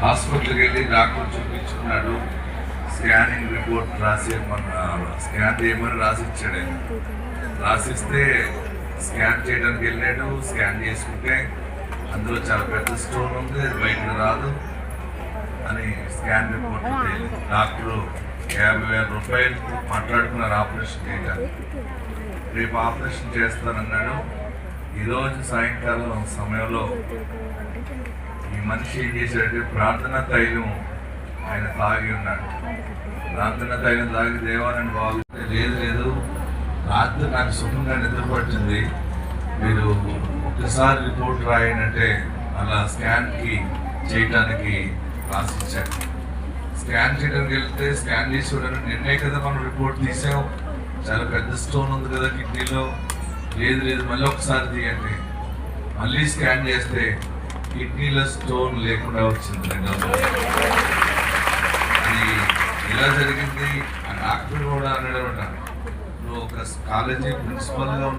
హాస్పిటల్కి వెళ్ళి doctor చూపించుకున్నాడు. Scanning report scan చేయమని రాసిచ్చాడు. ఆయన రాసిస్తే స్కాన్ చేయడానికి వెళ్ళాడు. స్కాన్ చేసుకుంటే అందులో చాలా పెద్ద స్టోన్ ఉంది, అది బయటకు రాదు అని స్కాన్ రిపోర్ట్ డాక్టరు 50,000 రూపాయలు మాట్లాడుకున్నారు ఆపరేషన్ చేయడానికి. రేపు ఆపరేషన్ చేస్తానన్నాడు. ఈరోజు సాయంకాలం సమయంలో ఈ మనిషి ఏం చేశాడంటే ప్రార్థనా తైలం ఆయన తాగి ఉన్నాడు. ప్రార్థనా తైలం తాగి దేవాలని బాగుంటే లేదు రాత్రి నాకు సుఖంగా నిద్రపట్టింది, మీరు ఒకసారి రిపోర్ట్ రాయనంటే అలా స్కాన్కి చేయటానికి రాసిచ్చాను. స్కాన్ చేయడానికి వెళ్తే స్కాన్ చేసి చూడండి, నిన్నే కదా మనం రిపోర్ట్ తీసాం, చాలా పెద్ద స్టోన్ ఉంది కదా కిడ్నీలో, లేదు మళ్ళీ ఒకసారి తీయండి. మళ్ళీ స్కాన్ చేస్తే కిడ్నీలో స్టోన్ లేకుండా వచ్చింది. అది ఇలా జరిగింది. ఆ డాక్టర్ కూడా అన్నాడు, నువ్వు ఒక కాలేజీ ప్రిన్సిపల్గా